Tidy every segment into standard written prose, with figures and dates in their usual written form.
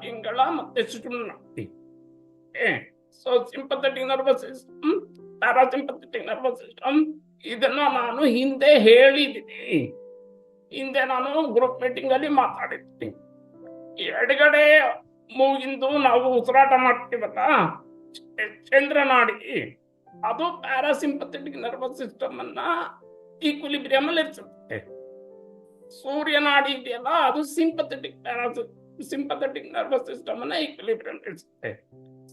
ಪಿಂಗಳ ಮತ್ತೆ ಸುಷುಮ್ನಾಡಿ. So sympathetic nervous system, parasympathetic nervous system, ಇದನ್ನ ನಾನು ಹಿಂದೆ ಹೇಳಿದ್ದೀನಿ. ಹಿಂದೆ ನಾನು ಗ್ರೂಪ್ ಮೀಟಿಂಗ್ ಅಲ್ಲಿ ಮಾತಾಡಿದ್ದೀನಿ. ಎಡಗಡೆ ಮೂಗಿಂದು ನಾವು ಉಸಿರಾಟ ಮಾಡ್ತೀವಲ್ಲ, ಚಂದ್ರನಾಡಿ, ಅದು ಪ್ಯಾರಾಸಿಂಪಥೆಟಿಕ್ ನರ್ವಸ್ ಸಿಸ್ಟಮ್ ಅನ್ನ ಈಕ್ವಿಲಿಬ್ರಿಯಂ ಅಲ್ಲಿ ಇರಿಸುತ್ತೆ. ಸೂರ್ಯನಾಡಿ ಇದೆಯಲ್ಲ, ಅದು ಸಿಂಪಥೆಟಿಕ್ ನರ್ವಸ್ ಸಿಸ್ಟಮ್ ಅನ್ನ ಈಕ್ವಿಲಿಬ್ರಿಯಂ ಇರಿಸುತ್ತೆ.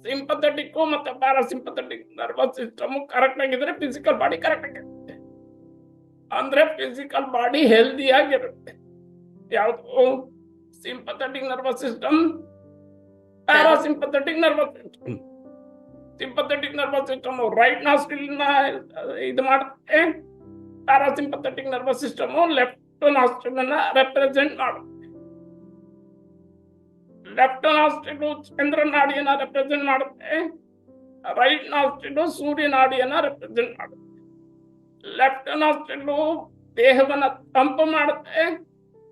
ಸಿಂಪಥೆಟಿಕ್ ಮತ್ತೆ ಪ್ಯಾರಾಸಿಂಪಥೆಟಿಕ್ ನರ್ವಸ್ ಸಿಸ್ಟಮ್ ಕರೆಕ್ಟ್ ಆಗಿದ್ರೆ ಫಿಸಿಕಲ್ ಬಾಡಿ ಕರೆಕ್ಟ್ ಆಗಿರುತ್ತೆ. ಅಂದ್ರೆ ಫಿಸಿಕಲ್ ಬಾಡಿ ಹೆಲ್ದಿ ಆಗಿರುತ್ತೆ. ಯಾವುದು? Sympathetic nervous system, parasympathetic nervous system. Sympathetic nervous system right nostril ಇದು ಮಾಡುತ್ತೆ. Parasympathetic nervous system left nostril ಅನ್ನ ರೆಪ್ರೆಸೆಂಟ್ ಮಾಡುತ್ತೆ. ಲೆಫ್ಟ್ ನಾಸ್ಟ್ರಿಲ್ ಚಂದ್ರನಾಡಿಯನ್ನ ರೆಪ್ರೆಸೆಂಟ್ ಮಾಡುತ್ತೆ. ರೈಟ್ ನಾಸ್ಟ್ರಿಲ್ ಸೂರ್ಯನಾಡಿಯನ್ನ ರೆಪ್ರೆಸೆಂಟ್ ಮಾಡುತ್ತೆ. ಲೆಫ್ಟ್ ನಾಸ್ಟ್ರಿಲ್ ದೇಹವನ್ನ ತಂಪು ಮಾಡುತ್ತೆ.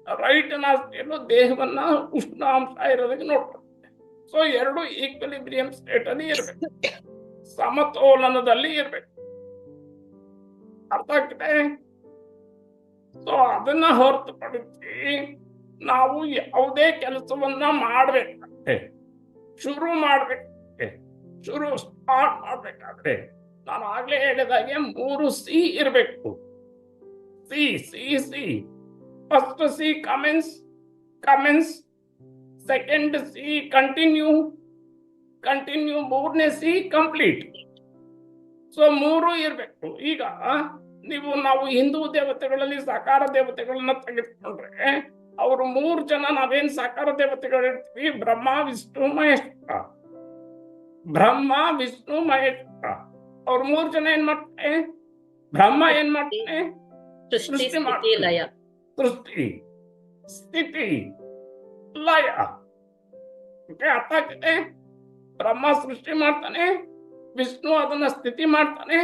ರೈಟ್ ನಾಸ್ಟ್ರಿಲ್ ದೇಹವನ್ನ ಉಷ್ಣಾಂಶ ಇರೋದಕ್ಕೆ ನೋಡ್ಕೊಳುತ್ತೆ. ಸೊ ಎರಡು ಈಕ್ವಿಲಿಬ್ರಿಯಂ ಸ್ಟೇಟ್ ಅಲ್ಲಿ ಇರಬೇಕು, ಸಮತೋಲನದಲ್ಲಿ ಇರಬೇಕು. ಅರ್ಥ ಆಗ್ತದೆ? ಸೊ ಅದನ್ನ ಹೊರತುಪಡಿಸಿ ನಾವು ಯಾವುದೇ ಕೆಲಸವನ್ನ ಮಾಡ್ಬೇಕಾದ್ರೆ, ಶುರು ಸ್ಟಾರ್ಟ್ ಮಾಡ್ಬೇಕಾದ್ರೆ ನಾನು ಆಗ್ಲೇ ಹೇಳಿದಾಗೆ 3 ಸಿ ಇರಬೇಕು. C C C first C commence, second C continue, ಮೂರನೇ ಸಿ ಕಂಪ್ಲೀಟ್. ಸೊ 3 ಇರಬೇಕು. ಈಗ ನಾವು ಹಿಂದೂ ದೇವತೆಗಳಲ್ಲಿ ಸಾಕಾರ ದೇವತೆಗಳನ್ನ ತೆಗೆದುಕೊಂಡ್ರೆ ಅವರು 3 ಜನ ನಾವೇನ್ ಸಾಕಾರ ದೇವತೆಗಳು ಇರ್ತೀವಿ, ಬ್ರಹ್ಮ ವಿಷ್ಣು ಮಹೇಶ್ವರ. ಅವ್ರು 3 ಜನ ಏನ್ ಮಾಡ್ತಾರೆ? ಬ್ರಹ್ಮ ಏನ್ ಮಾಡ್ತಾನೆ? ಸೃಷ್ಟಿ ಮಾಡ್ತಾನೆ. ಸೃಷ್ಟಿ, ಸ್ಥಿತಿ, ಲಯ. ಅರ್ಥ ಆಗ್ತದೆ? ಬ್ರಹ್ಮ ಸೃಷ್ಟಿ ಮಾಡ್ತಾನೆ, ವಿಷ್ಣು ಅದನ್ನ ಸ್ಥಿತಿ ಮಾಡ್ತಾನೆ,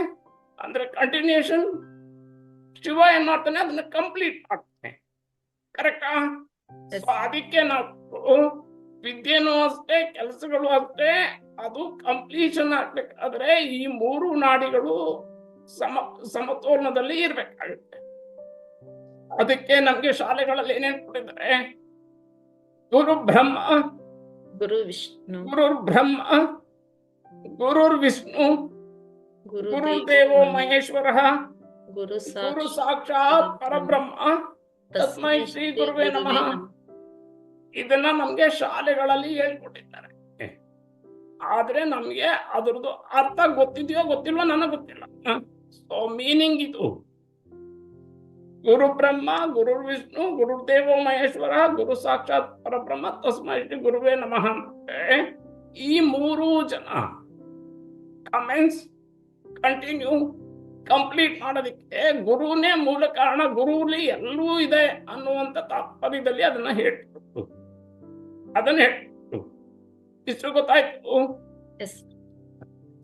ಅಂದ್ರೆ ಕಂಟಿನ್ಯೂಷನ್. ಶಿವ ಏನ್ ಮಾಡ್ತಾನೆ? ಅದನ್ನ ಕಂಪ್ಲೀಟ್ ಮಾಡ್ತಾನೆ. ಕರೆಕ್ಟಾ? ಅದಕ್ಕೆ ನಾವು ವಿದ್ಯೆನೂ ಅಷ್ಟೇ, ಕೆಲಸಗಳು ಅಷ್ಟೇ, ಅದು ಕಂಪ್ಲೀಷನ್ ಆಗ್ಬೇಕಾದ್ರೆ ಈ 3 ನಾಡಿಗಳು ಸಮತೋಲನದಲ್ಲಿ ಇರ್ಬೇಕಾಗುತ್ತೆ. ಅದಕ್ಕೆ ನಮ್ಗೆ ಶಾಲೆಗಳಲ್ಲಿ ಏನೇನ್ ಕೊಟ್ಟಿದ್ದಾರೆ? ಗುರು ಬ್ರಹ್ಮ, ಗುರುರ್ ಬ್ರಹ್ಮ, ಗುರುರ್ ವಿಷ್ಣು, ಗುರುದೇವೋ ಮಹೇಶ್ವರ, ಗುರು ಸಾಕ್ಷಾತ್ ಪರಬ್ರಹ್ಮ, ತಸ್ಮೈ ಶ್ರೀ ಗುರುವೇ ನಮಃ. ಇದನ್ನ ನಮ್ಗೆ ಶಾಲೆಗಳಲ್ಲಿ ಹೇಳ್ಕೊಟ್ಟಿದ್ದಾರೆ. ಆದ್ರೆ ನಮ್ಗೆ ಅದ್ರದ್ದು ಅರ್ಥ ಗೊತ್ತಿದೆಯೋ ಗೊತ್ತಿಲ್ವೋ ನನಗೆ ಗೊತ್ತಿಲ್ಲ. ಸೊ ಮೀನಿಂಗ್ ಇದು: ಗುರು ಬ್ರಹ್ಮ, ಗುರು ವಿಷ್ಣು, ಗುರುದೇವೋ ಮಹೇಶ್ವರ, ಗುರು ಸಾಕ್ಷಾತ್ ಪರಬ್ರಹ್ಮ, ತಸ್ಮೈ ಶ್ರೀ ಗುರುವೇ ನಮಃ. ಈ 3 ಜನ ಕಮೆನ್ಸ್, ಕಂಟಿನ್ಯೂ, ಕಂಪ್ಲೀಟ್ ಮಾಡೋದಕ್ಕೆ ಗುರುನೇ ಮೂಲ ಕಾರಣ. ಗುರುಲಿ ಎಲ್ಲೂ ಇದೆ ಅನ್ನುವಂತ ತಾತ್ಪರ್ಯದಲ್ಲಿ ಅದನ್ನ ಹೇಳ್ತು. ಇಷ್ಟು ಗೊತ್ತಾಯ್ತು.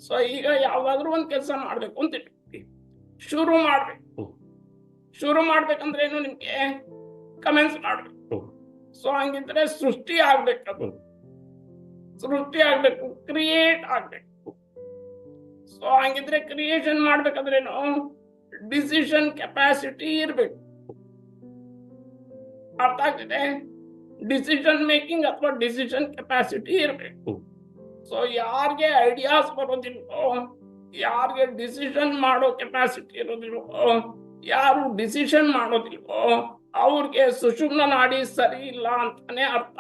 ಸೊ ಈಗ ಯಾವ್ದಾದ್ರು ಒಂದ್ ಕೆಲಸ ಮಾಡ್ಬೇಕು ಅಂತ ಇಟ್ಕೊಳ್ತೀವಿ. ಶುರು ಮಾಡ್ಬೇಕಂದ್ರೆ ಏನು? ನಿಮ್ಗೆ ಕಮೆನ್ಸ್ ಮಾಡ್ಬೇಕು. ಸೊ ಹಂಗಿದ್ರೆ ಸೃಷ್ಟಿ ಆಗ್ಬೇಕು, ಕ್ರಿಯೇಟ್ ಆಗ್ಬೇಕು. ಸೊ ಹಂಗಿದ್ರೆ ಕ್ರಿಯೇಷನ್ ಮಾಡ್ಬೇಕಂದ್ರೇನು? ಡಿಸಿಷನ್ ಕೆಪಾಸಿಟಿ ಇರ್ಬೇಕು. ಅರ್ಥ ಆಗ್ತಿದೆ? ಡಿಸಿಷನ್ ಮೇಕಿಂಗ್ ಅಥವಾ ಡಿಸಿಷನ್ ಕೆಪಾಸಿಟಿ ಇರಬೇಕು. ಸೊ ಯಾರಿಗೆ ಐಡಿಯಾಸ್ ಬರೋದಿಲ್ವೋ, ಯಾರಿಗೆ ಡಿಸಿಷನ್ ಮಾಡೋ ಕೆಪಾಸಿಟಿ ಇರೋದಿಲ್ವೋ, ಯಾರು ಡಿಸಿಷನ್ ಮಾಡೋದಿಲ್ವೋ ಅವ್ರಿಗೆ ಸುಷುಮ್ನ ನಾಡಿ ಸರಿ ಇಲ್ಲ ಅಂತಾನೆ ಅರ್ಥ.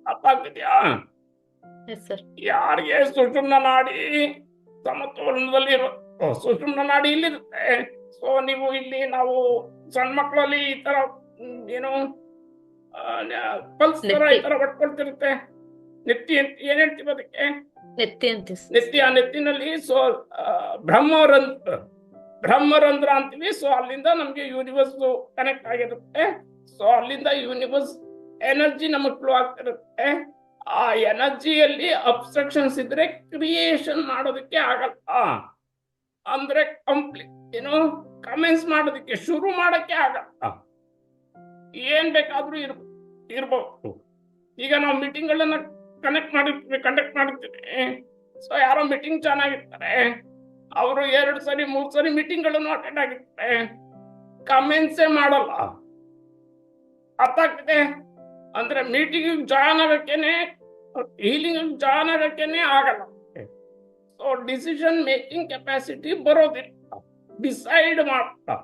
ಅರ್ಥ ಆಗ್ತಿದ್ಯಾ? ಯಾರಿಗೆ ಸುಷುಮ್ನ ನಾಡಿ ಸಮತೋಲನದಲ್ಲಿ ಸುಷುಮ್ನ ನಾಡಿ ಇಲ್ಲಿರುತ್ತೆ. ಸೊ ನೀವು ಇಲ್ಲಿ ನಾವು ಸಣ್ಣ ಮಕ್ಕಳಲ್ಲಿ ಈ ತರ ಏನು ಪಲ್ಸ್ ತರ ಈ ತರ ಹೊಟ್ಕೊಳ್ತಿರುತ್ತೆ. ನೆತ್ತಿ ಅಂತ ಏನ್ ಹೇಳ್ತೀವಿ ಅದಕ್ಕೆ? ನೆತ್ತಿ. ಆ ನೆತ್ತಿನಲ್ಲಿ ಸೊ ಬ್ರಹ್ಮರಂಧ್ರ ಅಂತೀವಿ. ಸೊ ಅಲ್ಲಿಂದ ನಮ್ಗೆ ಯೂನಿವರ್ಸ್ ಕನೆಕ್ಟ್ ಆಗಿರುತ್ತೆ. ಸೊ ಅಲ್ಲಿಂದ ಯೂನಿವರ್ಸ್ ಎನರ್ಜಿ ನಮಗ್ ಫ್ಲೋ ಆಗ್ತಿರುತ್ತೆ. ಆ ಎನರ್ಜಿಯಲ್ಲಿ ಅಬ್ಸ್ಟ್ರಕ್ಷನ್ಸ್ ಇದ್ರೆ ಕ್ರಿಯೇಷನ್ ಮಾಡೋದಕ್ಕೆ ಆಗಲ್ಲ. ಅಂದ್ರೆ ಕಂಪ್ಲೀಟ್ ಕಮೆನ್ಸ್ ಮಾಡೋದಕ್ಕೆ, ಶುರು ಮಾಡಕ್ಕೆ ಆಗಲ್ಲ. ಏನ್ ಬೇಕಾದ್ರೂ ಇರ್ಬೋದು. ಈಗ ನಾವು ಮೀಟಿಂಗ್ಗಳನ್ನ ಕಂಡಕ್ಟ್ ಮಾಡಿರ್ತೀವಿ. ಸೊ ಯಾರೋ ಮೀಟಿಂಗ್ ಚೆನ್ನಾಗಿರ್ತಾರೆ, ಅವರು 2 ಸರಿ 3 ಸರಿ ಮೀಟಿಂಗ್ಗಳನ್ನು ಅಟೆಂಡ್ ಆಗಿರ್ತಾರೆ, ಕಮೆಂಟ್ಸೇ ಮಾಡಲ್ಲ. ಅರ್ಥ ಆಗ್ತಿದೆ? ಅಂದ್ರೆ ಮೀಟಿಂಗ್ ಜಾಯ್ನ್ ಆಗಕ್ಕೇನೆ, ಹೀಲಿಂಗ್ ಜಾಯ್ನ್ ಆಗಕ್ಕೇನೆ ಆಗಲ್ಲ. ಸೊ ಡಿಸಿಷನ್ ಮೇಕಿಂಗ್ ಕೆಪಾಸಿಟಿ ಬರೋದಿಲ್ಲ, ಡಿಸೈಡ್ ಮಾಡ್ತಾ.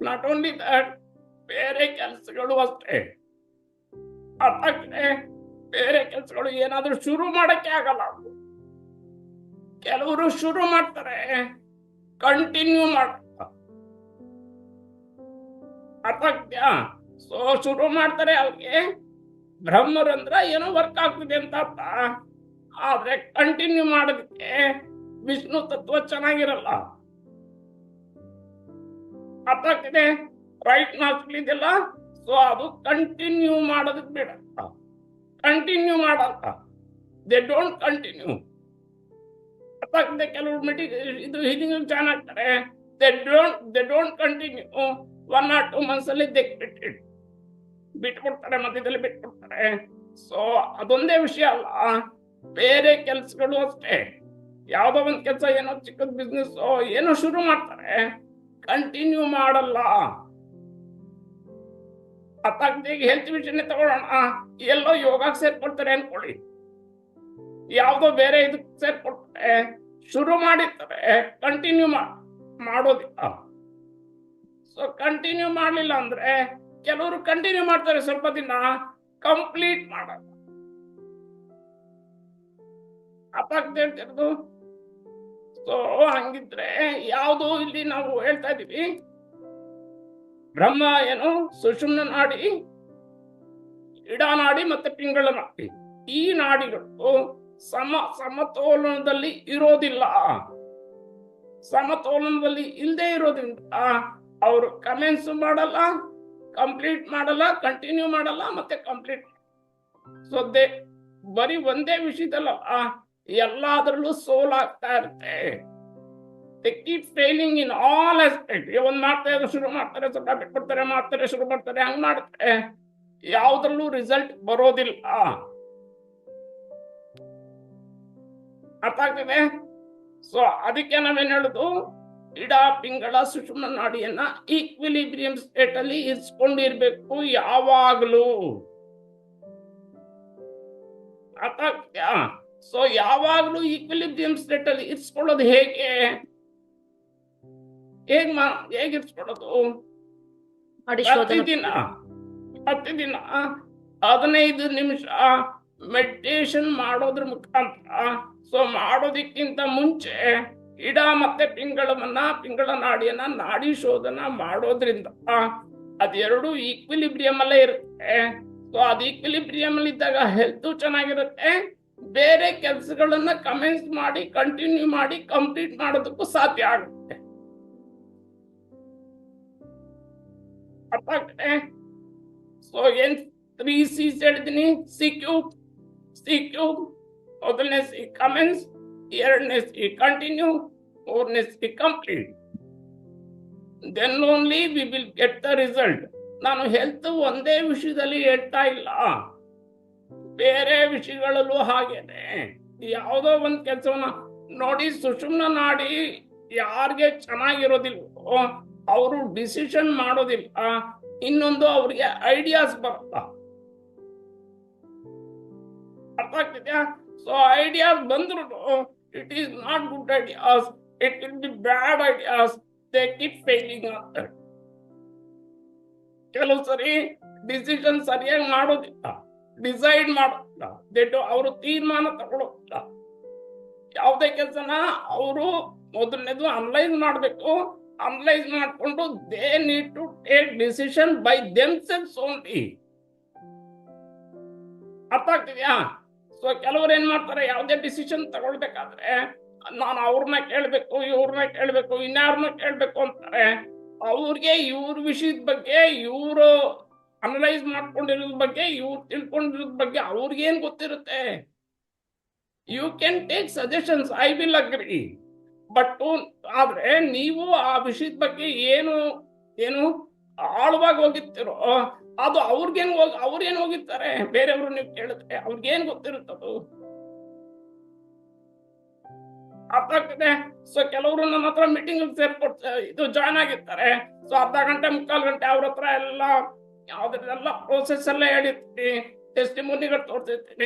ನಾಟ್ ಓನ್ಲಿ ದಟ್, ಬೇರೆ ಕೆಲಸಗಳು ಅಷ್ಟೇ. ಅರ್ಥ ಆಗ್ತಿದೆ? ಬೇರೆ ಕೆಲಸಗಳು ಏನಾದ್ರೂ ಶುರು ಮಾಡಕ್ಕೆ ಆಗಲ್ಲ. ಕೆಲವರು ಶುರು ಮಾಡ್ತಾರೆ, ಕಂಟಿನ್ಯೂ ಮಾಡ್ತಾರೆ. ಅರ್ಥ ಆಗ್ತೀಯಾ? ಸೊ ಶುರು ಮಾಡ್ತಾರೆ, ಅವ್ರಿಗೆ ಬ್ರಹ್ಮರಂದ್ರ ಏನೋ ವರ್ಕ್ ಆಗ್ತಿದೆ ಅಂತ ಅರ್ಥ. ಆದ್ರೆ ಕಂಟಿನ್ಯೂ ಮಾಡೋದಕ್ಕೆ ವಿಷ್ಣು ತತ್ವ ಚೆನ್ನಾಗಿರಲ್ಲ. ಅರ್ಥ ಆಗ್ತಿದೆ? ರೈಟ್ ನಾಸ್ಲಿದೆಲ್ಲ. ಸೊ ಅದು ಕಂಟಿನ್ಯೂ ಮಾಡೋದಕ್ಕೆ ಬೇಡ, ಕಂಟಿನ್ಯೂ ಮಾಡಲ್ಲ. They don't continue. ಅರ್ಥ ಆಗ್ತಿದೆ? ಕೆಲವರು ಮೀಟಿಂಗ್ ಇದು ಹೀಲಿಂಗ್ ಜಾಯ್ನ್ ಆಗ್ತಾರೆ, they don't continue. 1 or 2 months ಅಲ್ಲಿ ಬಿಟ್ಬಿಡ್ತಾರೆ, ಮಧ್ಯದಲ್ಲಿ ಬಿಟ್ಬಿಡ್ತಾರೆ. ಸೊ ಅದೊಂದೇ ವಿಷಯ ಅಲ್ಲ, ಬೇರೆ ಕೆಲ್ಸಗಳು ಅಷ್ಟೇ. ಯಾವ್ದೋ ಒಂದ್ ಕೆಲಸ, ಏನೋ ಚಿಕ್ಕದ ಬಿಸ್ನೆಸ್ ಏನೋ ಶುರು ಮಾಡ್ತಾರೆ, ಕಂಟಿನ್ಯೂ ಮಾಡಲ್ಲ. ಈಗ ಹೆಲ್ತ್ ವಿಷಯನೇ ತಗೊಳ್ಳೋಣ. ಎಲ್ಲೋ ಯೋಗಕ್ಕೆ ಸೇರ್ಕೊಳ್ತಾರೆ ಅನ್ಕೊಳ್ಳಿ, ಯಾವ್ದೋ ಬೇರೆ ಇದಕ್ಕೆ ಸೇರ್ಕೊಳ್ತಾರೆ, ಶುರು ಮಾಡಿರ್ತಾರೆ, ಕಂಟಿನ್ಯೂ ಮಾಡೋದಿಲ್ಲ. ಸೊ ಕಂಟಿನ್ಯೂ ಮಾಡಲಿಲ್ಲ ಅಂದ್ರೆ, ಕೆಲವರು ಕಂಟಿನ್ಯೂ ಮಾಡ್ತಾರೆ ಸ್ವಲ್ಪ ದಿನ, ಕಂಪ್ಲೀಟ್ ಮಾಡಲ್ಲ. ಹೇಳ್ತಿರೋದು. ಸೊ ಹಂಗಿದ್ರೆ ಯಾವುದು ಇಲ್ಲಿ ನಾವು ಹೇಳ್ತಾ ಇದೀವಿ, ಬ್ರಹ್ಮ ಏನು, ಸುಷುಮ್ನ ನಾಡಿ, ಇಡನಾಡಿ ಮತ್ತೆ ಪಿಂಗಳ ನಾಡಿ, ಈ ನಾಡಿಗಳು ಸಮತೋಲನದಲ್ಲಿ ಇರೋದಿಲ್ಲ. ಸಮತೋಲನದಲ್ಲಿ ಇಲ್ಲದೆ ಇರೋದ್ರಿಂದ ಅವರು ಕಮೆನ್ಸ್ ಮಾಡಲ್ಲ, ಕಂಪ್ಲೀಟ್ ಮಾಡಲ್ಲ, ಕಂಟಿನ್ಯೂ ಮಾಡಲ್ಲ, ಮತ್ತೆ ಕಂಪ್ಲೀಟ್. ಸೊ ಬರೀ ಒಂದೇ ವಿಷಯದಲ್ಲ, ಎಲ್ಲಾದ್ರಲ್ಲೂ ಸೋಲಾಗ್ತಾ ಇರುತ್ತೆ. They keep failing in all aspect. ಒಂದ್ ಮಾಡ್ತಾರೆ, ಶುರು ಮಾಡ್ತಾರೆ, ಸ್ವಲ್ಪ ಬಿಟ್ಬಿಡ್ತಾರೆ, ಮಾಡ್ತಾರೆ, ಶುರು ಮಾಡ್ತಾರೆ, ಹಂಗ್ ಮಾಡ್ತಾರೆ, ಯಾವ್ದ್ರಲ್ಲೂ ರಿಸಲ್ಟ್ ಬರೋದಿಲ್ಲ. ಅರ್ಥ ಆಗ್ತದೆ? ಸೊ ಅದಕ್ಕೆ ನಾವೇನ್ ಹೇಳುದು, ಇಡ ಪಿಂಗಳ ಸುಷುಮ್ನ ನಾಡಿಯನ್ನ ಈಕ್ವಿಲಿಬ್ರಿಯಂ ಸ್ಟೇಟ್ ಅಲ್ಲಿ ಇರಿಸ್ಕೊಂಡಿರ್ಬೇಕು ಯಾವಾಗ್ಲೂ. ಅರ್ಥ ಆಗ್ತೀಯಾ? ಸೊ ಯಾವಾಗ್ಲೂ ಈಕ್ವಿಲಿಬ್ರಿಯಂ ಸ್ಟೇಟ್ ಅಲ್ಲಿ ಇರಿಸ್ಕೊಳ್ಳೋದು ಹೇಗೆ ಇರಿಸ್ಕೊಳ್ಳೋದು? ಪ್ರತಿದಿನ 15 ನಿಮಿಷ ಮೆಡಿಟೇಷನ್ ಮಾಡೋದ್ರ ಮುಖಾಂತರ. ಸೊ ಮಾಡೋದಕ್ಕಿಂತ ಮುಂಚೆ ಇಡ ಮತ್ತೆ ಪಿಂಗಳ ನಾಡಿಯನ್ನ ನಾಡಿ ಶೋಧನ ಮಾಡೋದ್ರಿಂದ ಅದೆರಡು ಈಕ್ವಿಲಿಬ್ರಿಯಂ ಅಲ್ಲೇ ಇರುತ್ತೆ. ಸೊ ಅದು ಈಕ್ವಿಲಿಬ್ರಿಯಂ ಅಲ್ಲಿ ಇದ್ದಾಗ ಹೆಲ್ತ್ ಚೆನ್ನಾಗಿರುತ್ತೆ, ಬೇರೆ ಕೆಲಸಗಳನ್ನ ಕಮೆನ್ಸ್ ಮಾಡಿ, ಕಂಟಿನ್ಯೂ ಮಾಡಿ, ಕಂಪ್ಲೀಟ್ ಮಾಡೋದಕ್ಕೂ ಸಾಧ್ಯ ಆಗುತ್ತೆ. ಅರ್ಥ ಆಗ್ತದೆ? ಸೊ ಏನ್ 3 C's ಹೇಳಿದೀನಿ. ಸಿ ಕ್ಯೂಬ್, ಮೊದಲನೇ ಸಿ ಕಮೆನ್ಸ್, ಎರಡನೇ ಸಿ ಕಂಟಿನ್ಯೂ, ಮೂರನೇ C complete. Then only we will get the result. ನಾನು ಹೆಲ್ತ್ ಒಂದೇ ವಿಷಯದಲ್ಲಿ ಹೇಳ್ತಾ ಇಲ್ಲ, ಬೇರೆ ವಿಷಯಗಳಲ್ಲೂ ಹಾಗೇನೆ. ಯಾವುದೋ ಒಂದ್ ಕೆಲಸವನ್ನ ನೋಡಿ, ಸುಷುಮ್ನ ನಾಡಿ ಯಾರಿಗೆ ಚೆನ್ನಾಗಿರೋದಿಲ್ವೋ ಅವರು ಡಿಸಿಷನ್ ಮಾಡೋದಿಲ್ಲ, ಇನ್ನೊಂದು ಅವ್ರಿಗೆ ಐಡಿಯಾಸ್ ಬರಲ್ಲ. ಅರ್ಥ ಆಗ್ತಿದ್ಯಾ? ಸೊ ಐಡಿಯಾಸ್ ಬಂದ್ರು, it is not good ideas, it will be bad ideas. They keep failing ಅಂತ. ಕೆಲವು ಸರಿ ಡಿಸಿಷನ್ ಸರಿಯಾಗಿ ಮಾಡೋದಿಲ್ಲ, ಡಿಸೈಡ್ ಮಾಡೋದಿಲ್ಲ, ಅವರು ತೀರ್ಮಾನ ತಗೊಳ್ಳೋದಿಲ್ಲ. ಯಾವುದೇ ಕೆಲಸನ ಅವರು ಮೊದಲನೇದು ಅನಲೈಸ್ ಮಾಡಬೇಕು. ಅನಲೈಸ್ ಮಾಡಿಕೊಂಡು they need to take decision by themselves only. ಅರ್ಥ ಆಗ್ತಿದ್ಯಾ? ಸೊ ಕೆಲವರು ಏನ್ ಮಾಡ್ತಾರೆ, ಯಾವುದೇ ಡಿಸಿಷನ್ ತಗೊಳ್ಬೇಕಾದ್ರೆ ನಾನು ಅವ್ರನ್ನ ಕೇಳ್ಬೇಕು, ಇವ್ರನ್ನ ಕೇಳ್ಬೇಕು, ಇನ್ಯಾರನ್ನ ಕೇಳ್ಬೇಕು ಅಂತಾರೆ. ಅವ್ರಿಗೆ ಇವ್ರ ವಿಷಯದ ಬಗ್ಗೆ, ಇವರು ಅನಲೈಸ್ ಮಾಡ್ಕೊಂಡಿರೋದ್ ಬಗ್ಗೆ, ಇವ್ರು ತಿಳ್ಕೊಂಡಿರೋದ್ ಬಗ್ಗೆ ಅವ್ರಿಗೇನ್ ಗೊತ್ತಿರುತ್ತೆ? You can take suggestions, I will agree, but ಆದ್ರೆ ನೀವು ಆ ವಿಷಯದ ಬಗ್ಗೆ ಏನು ಆಳವಾಗಿ ಹೋಗಿರ್ತಿರೋ ಅದು ಅವ್ರಿಗೇನ್ ಹೋಗಿರ್ತಾರೆ, ಬೇರೆಯವರು ನೀವು ಕೇಳಿದ್ರೆ ಅವ್ರಿಗೇನ್ ಗೊತ್ತಿರುತ್ತದು? ಅರ್ಥ ಆಗ್ತದೆ. ಸೊ ಕೆಲವರು ನನ್ನ ಹತ್ರ ಮೀಟಿಂಗ್ ಇದು ಜಾಯ್ನ್ ಆಗಿರ್ತಾರೆ. ಸೊ ಅರ್ಧ ಗಂಟೆ ಮುಕ್ಕಾಲು ಗಂಟೆ ಅವ್ರ ಹತ್ರ ಎಲ್ಲ ಯಾವ್ದ್ರೆಲ್ಲ ಪ್ರೋಸೆಸ್ ಎಲ್ಲ ಹೇಳಿರ್ತೀನಿ, ಟೆಸ್ಟಿಮೋನಿಗಳು ತೋರಿಸಿರ್ತೀನಿ,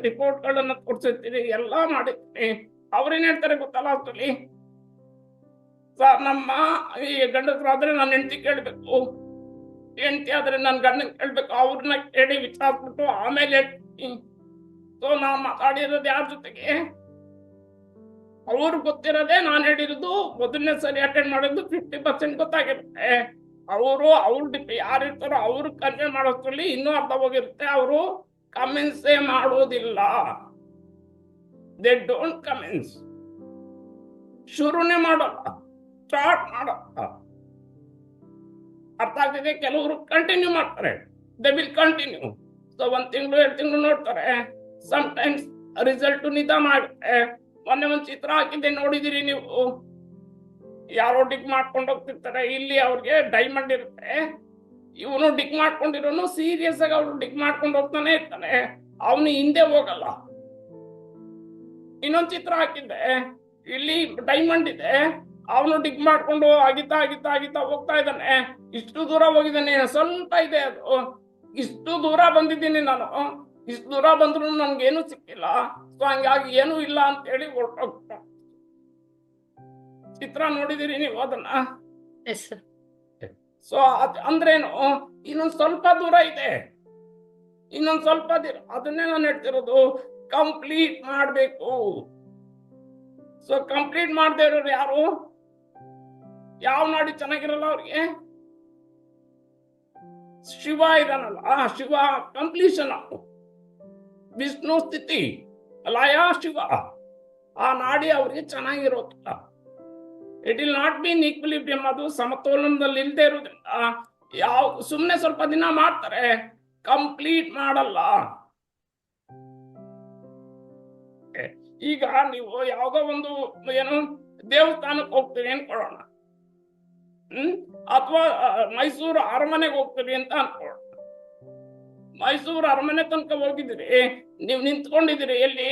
ರಿಪೋರ್ಟ್ಗಳನ್ನ ತೋರಿಸಿರ್ತೀನಿ, ಎಲ್ಲ ಮಾಡಿರ್ತೀನಿ. ಅವ್ರೇನ್ ಹೇಳ್ತಾರೆ ಗೊತ್ತಲ್ಲ, ಅಷ್ಟರಲ್ಲಿ ಸರ್ ನಮ್ಮ ಈ ಗಂಡಸರಾದ್ರೆ ನನ್ನ ಹೆಂಡತಿ ಕೇಳ್ಬೇಕು, ಹೆಂಡತಿ ಆದ್ರೆ ನನ್ನ ಗಂಡನ್ ಕೇಳ್ಬೇಕು, ಅವ್ರನ್ನ ಕೇಳಿ ವಿಚಾರಿಸ್ಬಿಟ್ಟು ಆಮೇಲೆ ಹೇಳ್ತೀನಿ. ಸೊ ನಾನ್ ಮಾತಾಡಿರೋದು ಯಾರ ಜೊತೆಗೆ? ಅವ್ರು ಗೊತ್ತಿರೋದೇ ನಾನು ಹೇಳಿರೋದು ಮೊದಲನೇ ಸರಿ ಅಟೆಂಡ್ ಮಾಡೋದು 50% ಗೊತ್ತಾಗಿರುತ್ತೆ. ಅವ್ರು ಯಾರು ಇರ್ತಾರೋ ಅವ್ರು ಕನ್ವೆ ಮಾಡೋದ್ರಲ್ಲಿ ಇನ್ನೂ ಅರ್ಧ ಹೋಗಿರುತ್ತೆ. ಅವರು ಕಮೆನ್ಸೇ ಮಾಡೋದಿಲ್ಲ, ದೇ ಡೋಂಟ್ ಕಮೆನ್ಸ್, ಶುರುನೇ ಮಾಡೋಲ್ಲ, ಸ್ಟಾರ್ಟ್ ಮಾಡೋಲ್ಲ. ಅರ್ಥ ಆಗ್ತಿದೆ? ಕೆಲವರು ಕಂಟಿನ್ಯೂ ಮಾಡ್ತಾರೆ, ದೇ ವಿಲ್ ಕಂಟಿನ್ಯೂ. ಸೊ 1 ತಿಂಗಳು 2 ತಿಂಗಳು ನೋಡ್ತಾರೆ, ಸಮ್ ಟೈಮ್ಸ್ ರಿಸಲ್ಟ್ ನಿಧಾನ ಆಗುತ್ತೆ. ಮೊನ್ನೆ ಒಂದು ಚಿತ್ರ ಹಾಕಿದ್ದೆ, ನೋಡಿದಿರಿ ನೀವು? ಯಾರೋ ಡಿಗ್ ಮಾಡ್ಕೊಂಡು ಹೋಗ್ತಿರ್ತಾರೆ, ಇಲ್ಲಿ ಅವ್ರಿಗೆ ಡೈಮಂಡ್ ಇರುತ್ತೆ, ಇವನು ಡಿಗ್ ಮಾಡ್ಕೊಂಡಿರೋನು ಸೀರಿಯಸ್ ಆಗಿ ಅವ್ರು ಡಿಗ್ ಮಾಡ್ಕೊಂಡು ಹೋಗ್ತಾನೆ ಇರ್ತಾನೆ, ಅವನು ಹಿಂದೆ ಹೋಗಲ್ಲ. ಇನ್ನೊಂದು ಚಿತ್ರ ಹಾಕಿದ್ದೆ, ಇಲ್ಲಿ ಡೈಮಂಡ್ ಇದೆ, ಅವನು ಡಿಗ್ ಮಾಡ್ಕೊಂಡು ಆಗಿತಾ ಆಗಿತಾ ಆಗಿತಾ ಹೋಗ್ತಾ ಇದ್ದಾನೆ. ಇಷ್ಟು ದೂರ ಹೋಗಿದ್ದಾನೆ, ಸ್ವಲ್ಪ ಇದೆ ಅದು, ಇಷ್ಟು ದೂರ ಬಂದಿದ್ದೀನಿ ನಾನು, ಇಷ್ಟು ದೂರ ಬಂದ್ರು ನನ್ಗೇನು ಸಿಕ್ಕಿಲ್ಲ. ಸೊ ಹಂಗಾಗಿ ಏನೂ ಇಲ್ಲ ಅಂತ ಹೇಳಿ ಹೊರಟೋಗ್ತ. ಚಿತ್ರ ನೋಡಿದಿರಿ ನೀವು ಅದನ್ನ? ಸೊ ಅಂದ್ರೇನು, ಇನ್ನೊಂದ್ ಸ್ವಲ್ಪ ದೂರ ಇದೆ, ಇನ್ನೊಂದ್ ಸ್ವಲ್ಪ ಅದನ್ನೇ ನಾನು ಹೇಳ್ತಿರೋದು, ಕಂಪ್ಲೀಟ್ ಮಾಡ್ಬೇಕು. ಸೊ ಕಂಪ್ಲೀಟ್ ಮಾಡದೇ ಇರೋರು ಯಾರು? ಯಾವ ನಾಡಿ ಚೆನ್ನಾಗಿರಲ್ಲ ಅವ್ರಿಗೆ? ಶಿವ ಇದಾನಲ್ಲ, ಶಿವ ಕಂಪ್ಲೀಷನ್, ವಿಷ್ಣು ಸ್ಥಿತಿ, ಲಯ ಶಿವ, ಆ ನಾಡಿ ಅವ್ರಿಗೆ ಚೆನ್ನಾಗಿರೋದಿಲ್ಲ. It will not be in equilibrium, ಅದು ಸಮತೋಲನದಲ್ಲಿ ಇಲ್ಲದೆ ಇರೋದ್ರಿಂದ ಸುಮ್ಮನೆ ಸ್ವಲ್ಪ ದಿನ ಮಾಡ್ತಾರೆ, ಕಂಪ್ಲೀಟ್ ಮಾಡಲ್ಲ. ಈಗ ನೀವು ಯಾವ್ದೋ ಒಂದು ಏನು ದೇವಸ್ಥಾನಕ್ಕೆ ಹೋಗ್ತೀರಿ ಅನ್ಕೊಳ್ಳೋಣ, ಅಥವಾ ಮೈಸೂರು ಅರಮನೆಗೆ ಹೋಗ್ತೀರಿ ಅಂತ ಅನ್ಕೊಳ್ಳೋಣ. ಮೈಸೂರು ಅರಮನೆ ತನಕ ಹೋಗಿದ್ದೀರಿ, ನೀವು ನಿಂತ್ಕೊಂಡಿದ್ದೀರಿ ಎಲ್ಲಿ?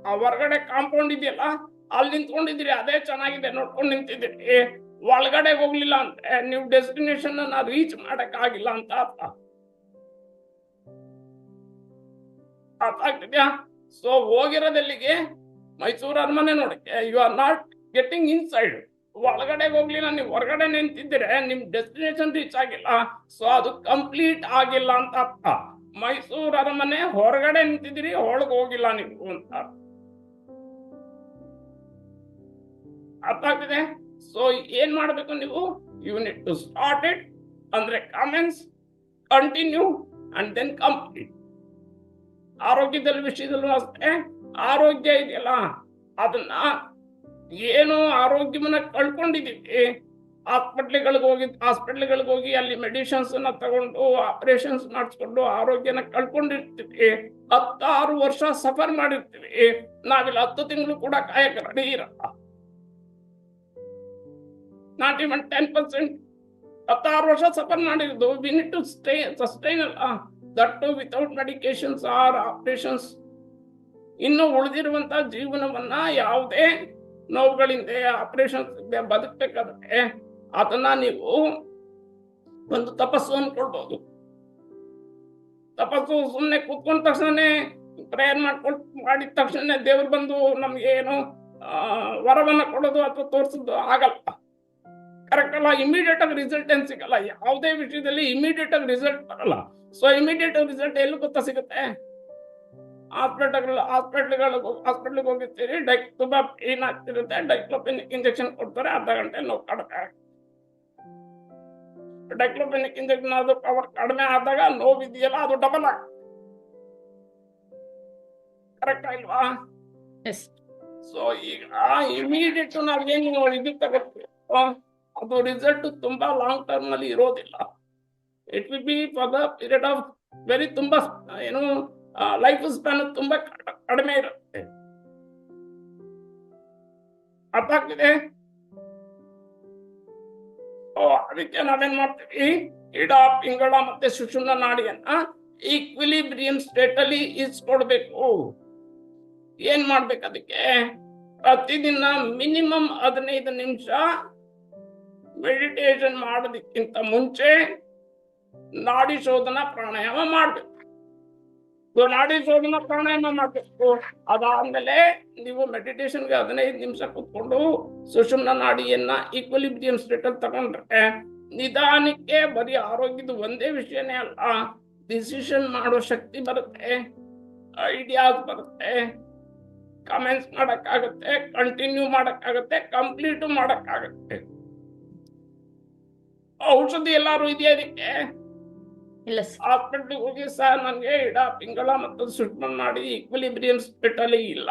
ಆ ಹೊರಗಡೆ ಕಾಂಪೌಂಡ್ ಇದೆಯಲ್ಲ, ಅಲ್ಲಿ ನಿಂತ್ಕೊಂಡಿದ್ದೀರಿ, ಅದೇ ಚೆನ್ನಾಗಿದೆ ನೋಡ್ಕೊಂಡು ನಿಂತಿದ್ದೀರಿ. ಒಳಗಡೆ ಹೋಗ್ಲಿಲ್ಲ ಅಂದ್ರೆ ನೀವು ಡೆಸ್ಟಿನೇಷನ್ ಅನ್ನ ರೀಚ್ ಮಾಡಕ್ ಆಗಿಲ್ಲ ಅಂತ ಅರ್ಥ. ಅರ್ಥ ಆಗ್ತಿದ್ಯಾ? ಸೊ ಹೋಗಿರೋದೆಲ್ಲಿಗೆ? ಮೈಸೂರು ಅರಮನೆ ನೋಡಕ್ಕೆ. You are not getting inside. ಒಳಗಡೆ ಹೋಗ್ಲಿಲ್ಲ, ನೀವು ಹೊರಗಡೆ ನಿಂತಿದ್ರೆ ನಿಮ್ ಡೆಸ್ಟಿನೇಷನ್ ರೀಚ್ ಆಗಿಲ್ಲ. ಸೊ ಅದು ಕಂಪ್ಲೀಟ್ ಆಗಿಲ್ಲ ಅಂತ ಅರ್ಥ. ಮೈಸೂರು ಅರಮನೆ ಹೊರಗಡೆ ನಿಂತಿದ್ದೀರಿ, ಒಳಗೆ ಹೋಗಿಲ್ಲ ನೀವು ಅಂತ ಅರ್ಥ ಆಗ್ತಿದೆ? ಸೊ ಏನ್ ಮಾಡ್ಬೇಕು ನೀವು? You need to start it, ಅಂದ್ರೆ commence, continue and then complete. ಆರೋಗ್ಯದಲ್ಲಿ ವಿಷಯದಲ್ಲೂ ಅಷ್ಟೇ, ಆರೋಗ್ಯ ಇದೆಯಲ್ಲ, ಅದನ್ನ ಏನು ಆರೋಗ್ಯವನ್ನ ಕಳ್ಕೊಂಡಿದ್ದೀವಿ, ಹಾಸ್ಪಿಟ್ಲ್ಗಳಿಗೆ ಹೋಗಿ ಅಲ್ಲಿ ಮೆಡಿಸಿನ್ಸ್ ಅನ್ನ ತಗೊಂಡು ಆಪರೇಷನ್ಸ್ ಮಾಡಿಸ್ಕೊಂಡು ಆರೋಗ್ಯನ ಕಳ್ಕೊಂಡಿರ್ತೀವಿ. 16 ವರ್ಷ ಸಫರ್ ಮಾಡಿರ್ತೀವಿ. ನಾವಿಲ್ಲಿ 10 ತಿಂಗಳು ಕೂಡ ಕಾಯಕ ರೆಡಿ ಇರಲ್ಲ. Not even 10%. 16 ವರ್ಷ ಸಫರ್ ಮಾಡಿರೋದು. ವಿ ನೀಡ್ ಟು ಸಸ್ಟೈನ್ ಅಲ್ಲ, that too without medications or operations. ಇನ್ನು ಉಳಿದಿರುವಂತ ಜೀವನವನ್ನ ಯಾವುದೇ ನೋವುಗಳಿಂದ ಆಪರೇಷನ್ಸ್ ಬದುಕಬೇಕಾದ್ರೆ ಅದನ್ನ ನೀವು ಒಂದು ತಪಸ್ಸು ಅನ್ಕೊಳ್ಬಹುದು. ತಪಸ್ಸು ಸುಮ್ಮನೆ ಕೂತ್ಕೊಂಡ ತಕ್ಷಣ ಪ್ರೇಯರ್ ಮಾಡಿದ ತಕ್ಷಣ ದೇವ್ರು ಬಂದು ನಮ್ಗೆ ಏನು ವರವನ್ನ ಕೊಡೋದು ಅಥವಾ ತೋರಿಸೋದು ಆಗಲ್ಲ. ಕರೆಕ್ಟ್ ಅಲ್ಲ? ಇಮಿಡಿಯೇಟ್ ಆಗಿ ರಿಸಲ್ಟ್ ಏನ್ ಸಿಗಲ್ಲ. ಯಾವುದೇ ವಿಷಯದಲ್ಲಿ ಇಮಿಡಿಯೇಟ್ ಆಗಿ ರಿಸಲ್ಟ್ ಬರಲ್ಲ. ಸೊ ಇಮಿಡಿಯೇಟ್ ರಿಸಲ್ಟ್ ಎಲ್ಲಿ ಗೊತ್ತಾ ಸಿಗುತ್ತೆ? ಹಾಸ್ಪಿಟ್ಲ್ಗೆ ಹೋಗಿರ್ತೀರಿ, ತುಂಬಾ ಪೇನ್ ಆಗ್ತಿರುತ್ತೆ, ಡೈಕ್ಲೋಫೆನಿಕ್ ಇಂಜೆಕ್ಷನ್ ಕೊಡ್ತಾರೆ, ಅರ್ಧ ಗಂಟೆ ನೋವು ಕಡಿಮೆ ಆಗುತ್ತೆ. ಡೈಕ್ಲೋಫೆನಿಕ್ ಇಂಜೆಕ್ಷನ್ ಅದು ಪವರ್ ಕಡಿಮೆ ಆದಾಗ ನೋವು ಇದೆಯಲ್ಲ ಅದು ಡಬಲ್ ಆಗುತ್ತೆ. ಕರೆಕ್ಟ್ ಇಲ್ವಾ? ಸೊ ಈಗ ಇಮಿಡಿಯೇಟ್ ನಾವೇನು ಇದು ತಗೋತೀವಿ, ಅದು ರಿಸಲ್ಟ್ ತುಂಬಾ ಲಾಂಗ್ ಟರ್ಮ್ ಅಲ್ಲಿ ಇರೋದಿಲ್ಲ. It will be for the period of ತುಂಬಾ ಏನು ಲೈಫ್ ಸ್ಪ್ಯಾನ್ ತುಂಬಾ ಕಡಿಮೆ ಇರುತ್ತೆ. ಅರ್ಥ ಆಗ್ತಿದೆ? ಅದಕ್ಕೆ ನಾವೇನ್ ಮಾಡ್ತೀವಿ, ಇಡ ಪಿಂಗಳ ಮತ್ತೆ ಸುಷುಮ್ನ ನಾಡಿಯನ್ನ ಈಕ್ವಿಲಿಬ್ರಿಯಂ ಸ್ಟೇಟ್ ಅಲ್ಲಿ ಇಸ್ಕೊಡ್ಬೇಕು. ಏನ್ ಮಾಡ್ಬೇಕು ಅದಕ್ಕೆ, ಪ್ರತಿದಿನ ಮಿನಿಮಮ್ 15 ನಿಮಿಷ ಮೆಡಿಟೇಷನ್ ಮಾಡೋದಕ್ಕಿಂತ ಮುಂಚೆ ನಾಡಿ ಶೋಧನ ಪ್ರಾಣಾಯಾಮ ಮಾಡ್ಬೇಕು. ನಾಡಿ ಶೋಧನ ಪ್ರಾಣಾಯಾಮ ಮಾಡ್ಬೇಕು. ಅದಾದ್ಮೇಲೆ ನೀವು ಮೆಡಿಟೇಷನ್ಗೆ 15 ನಿಮಿಷ ಕೂತ್ಕೊಂಡು ಸುಷುಮ್ನ ನಾಡಿಯನ್ನ ಈಕ್ವಿಲಿಬ್ರಿಯಂ ಸ್ಟೇಟ್ ಅಲ್ಲಿ ತಗೊಂಡ್ರೆ ನಿಧಾನಕ್ಕೆ ಬರೀ ಆರೋಗ್ಯದ ಒಂದೇ ವಿಷಯನೇ ಅಲ್ಲ, ಡಿಸಿಷನ್ ಮಾಡೋ ಶಕ್ತಿ ಬರುತ್ತೆ, ಐಡಿಯಾಸ್ ಬರುತ್ತೆ, ಕಮೆಂಟ್ಸ್ ಮಾಡಕ್ಕಾಗತ್ತೆ, ಕಂಟಿನ್ಯೂ ಮಾಡಕ್ಕಾಗತ್ತೆ, ಕಂಪ್ಲೀಟ್ ಮಾಡಕ್ಕಾಗತ್ತೆ. ಔಷಧಿ ಎಲ್ಲಾರು ಇದೆಯಾ ಇದಕ್ಕೆ? ಇಲ್ಲ ಹಾಸ್ಪಿಟ್ಲಿಗೆ ಹೋಗಿ ಸರ್ ನನಗೆ ಇಡ ಪಿಂಗಳ ಮತ್ತು ಸುಷುಮ್ನ ನಾಡಿ ಈಕ್ವಿಲಿಬ್ರಿಯಂ ಸ್ಟೇಟ್ ಅಲ್ಲಿ ಇಲ್ಲ,